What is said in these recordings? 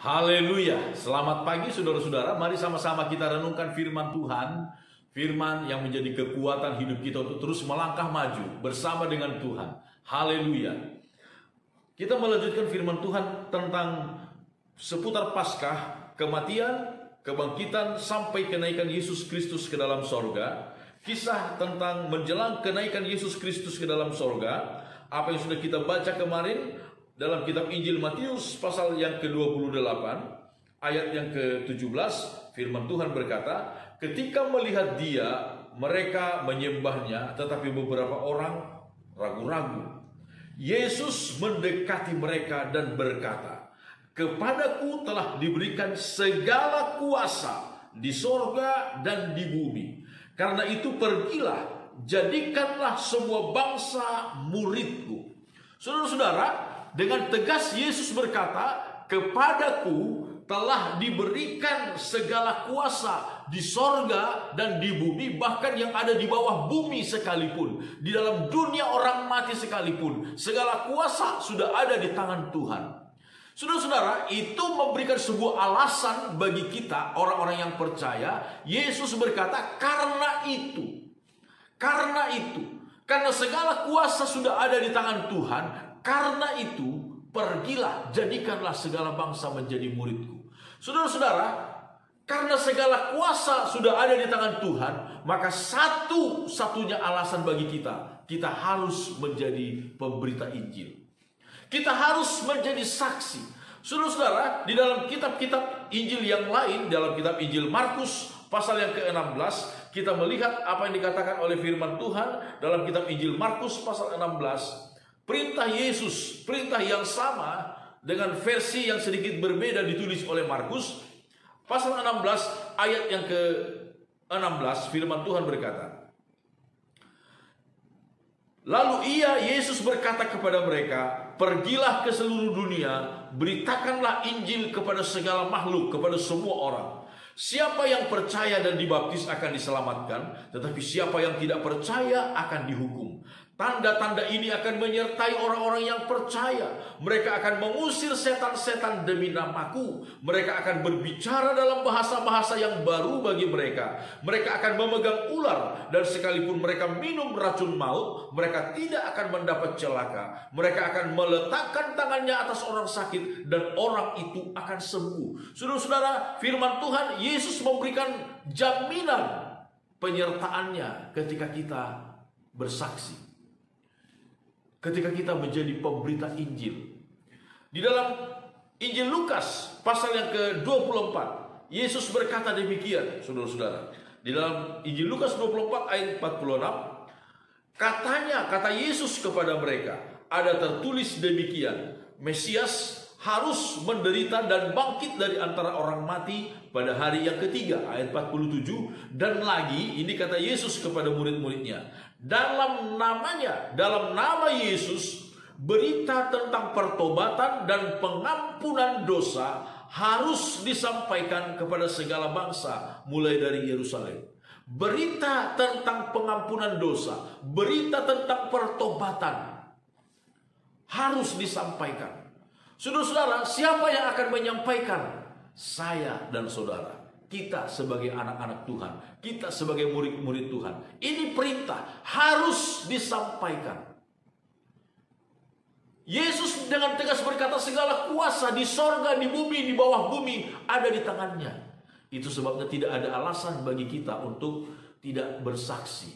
Haleluya. Selamat pagi saudara-saudara. Mari sama-sama kita renungkan firman Tuhan. Firman yang menjadi kekuatan hidup kita untuk terus melangkah maju bersama dengan Tuhan. Haleluya. Kita melanjutkan firman Tuhan tentang seputar Paskah, kematian, kebangkitan, sampai kenaikan Yesus Kristus ke dalam sorga. Kisah tentang menjelang kenaikan Yesus Kristus ke dalam sorga. Apa yang sudah kita baca kemarin dalam kitab Injil Matius pasal yang ke-28 ayat yang ke-17, firman Tuhan berkata, ketika melihat dia, mereka menyembahnya, tetapi beberapa orang ragu-ragu. Yesus mendekati mereka dan berkata, kepadaku telah diberikan segala kuasa di sorga dan di bumi. Karena itu pergilah, jadikanlah semua bangsa muridku. Saudara-saudara, dengan tegas Yesus berkata, kepadaku telah diberikan segala kuasa di sorga dan di bumi, bahkan yang ada di bawah bumi sekalipun, di dalam dunia orang mati sekalipun, segala kuasa sudah ada di tangan Tuhan. Saudara-saudara, itu memberikan sebuah alasan bagi kita, orang-orang yang percaya. Yesus berkata, karena segala kuasa sudah ada di tangan Tuhan, karena itu pergilah, jadikanlah segala bangsa menjadi muridku. Saudara-saudara, karena segala kuasa sudah ada di tangan Tuhan, maka satu-satunya alasan bagi kita harus menjadi pemberita Injil. Kita harus menjadi saksi. Saudara-saudara, di dalam kitab-kitab Injil yang lain, dalam kitab Injil Markus pasal yang ke-16, kita melihat apa yang dikatakan oleh firman Tuhan dalam kitab Injil Markus pasal 16. Perintah Yesus, perintah yang sama dengan versi yang sedikit berbeda ditulis oleh Markus. Pasal 16 ayat yang ke-16, firman Tuhan berkata, lalu Yesus berkata kepada mereka, pergilah ke seluruh dunia, beritakanlah Injil kepada segala makhluk, kepada semua orang. Siapa yang percaya dan dibaptis akan diselamatkan, tetapi siapa yang tidak percaya akan dihukum. Tanda-tanda ini akan menyertai orang-orang yang percaya. Mereka akan mengusir setan-setan demi namaku. Mereka akan berbicara dalam bahasa-bahasa yang baru bagi mereka. Mereka akan memegang ular, dan sekalipun mereka minum racun maut, mereka tidak akan mendapat celaka. Mereka akan meletakkan tangannya atas orang sakit, dan orang itu akan sembuh. Saudara-saudara, firman Tuhan, Yesus memberikan jaminan penyertaannya ketika kita bersaksi, ketika kita menjadi pemberita Injil. Di dalam Injil Lukas pasal yang ke-24, Yesus berkata demikian, saudara-saudara. Di dalam Injil Lukas 24 ayat 46, kata Yesus kepada mereka, ada tertulis demikian, Mesias harus menderita dan bangkit dari antara orang mati pada hari yang ketiga. Ayat 47. Dan lagi, ini kata Yesus kepada murid-muridnya, dalam nama Yesus, berita tentang pertobatan dan pengampunan dosa harus disampaikan kepada segala bangsa, mulai dari Yerusalem. Berita tentang pengampunan dosa, berita tentang pertobatan harus disampaikan. Saudara-saudara, siapa yang akan menyampaikan? Saya dan saudara. Kita sebagai anak-anak Tuhan, kita sebagai murid-murid Tuhan. Ini perintah harus disampaikan. Yesus dengan tegas berkata, segala kuasa di sorga, di bumi, di bawah bumi ada di tangannya. Itu sebabnya tidak ada alasan bagi kita untuk tidak bersaksi.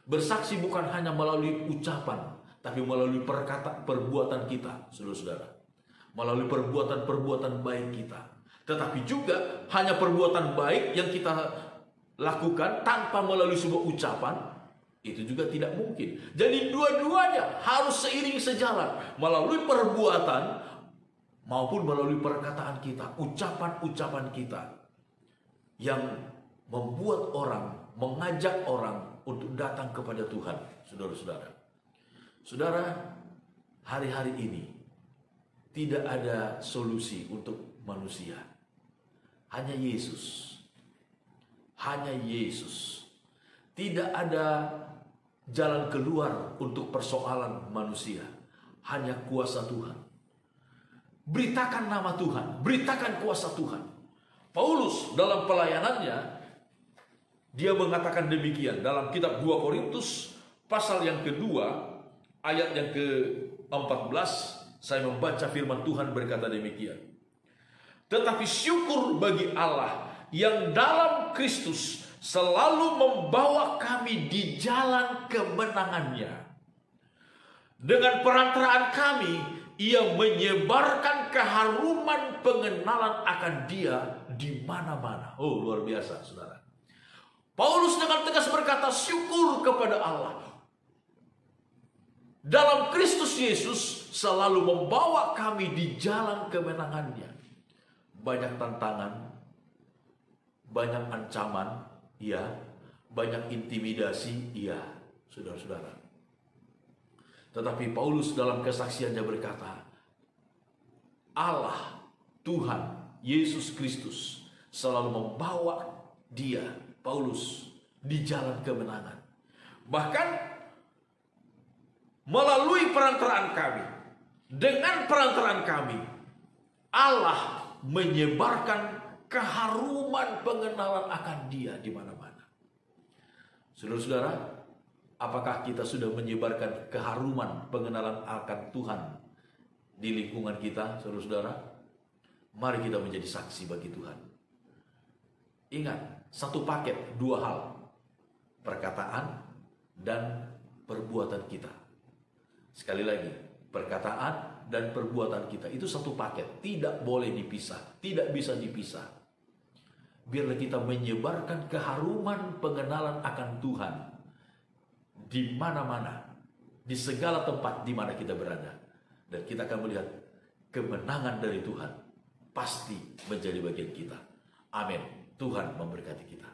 Bersaksi bukan hanya melalui ucapan, tapi melalui perbuatan kita, saudara-saudara. Melalui perbuatan-perbuatan baik kita. Tetapi juga hanya perbuatan baik yang kita lakukan tanpa melalui sebuah ucapan, itu juga tidak mungkin. Jadi dua-duanya harus seiring sejalan. Melalui perbuatan maupun melalui perkataan kita, ucapan-ucapan kita, yang membuat orang, mengajak orang untuk datang kepada Tuhan, saudara-saudara. Saudara, hari-hari ini tidak ada solusi untuk manusia. Hanya Yesus. Hanya Yesus. Tidak ada jalan keluar untuk persoalan manusia. Hanya kuasa Tuhan. Beritakan nama Tuhan, beritakan kuasa Tuhan. Paulus dalam pelayanannya, dia mengatakan demikian dalam kitab 2 Korintus pasal yang kedua, ayat yang ke-14, saya membaca firman Tuhan berkata demikian. Tetapi syukur bagi Allah yang dalam Kristus selalu membawa kami di jalan kemenangannya. Dengan perantaraan kami, Ia menyebarkan keharuman pengenalan akan Dia di mana-mana. Oh, luar biasa, saudara. Paulus dengan tegas berkata, syukur kepada Allah. Dalam Kristus Yesus selalu membawa kami di jalan kemenangannya. Banyak tantangan, banyak ancaman, iya. Banyak intimidasi, iya, saudara-saudara. Tetapi Paulus dalam kesaksiannya berkata, Allah, Tuhan, Yesus Kristus selalu membawa dia, Paulus, di jalan kemenangan. Bahkan melalui perantaraan kami, dengan perantaraan kami, Allah menyebarkan keharuman pengenalan akan dia di mana-mana. Saudara-saudara, apakah kita sudah menyebarkan keharuman pengenalan akan Tuhan di lingkungan kita, saudara-saudara? Mari kita menjadi saksi bagi Tuhan. Ingat, satu paket, dua hal. Perkataan dan perbuatan kita. Sekali lagi, perkataan dan perbuatan kita. Itu satu paket, tidak boleh dipisah, tidak bisa dipisah. Biarlah kita menyebarkan keharuman pengenalan akan Tuhan di mana-mana, di segala tempat di mana kita berada. Dan kita akan melihat kemenangan dari Tuhan pasti menjadi bagian kita. Amin. Tuhan memberkati kita.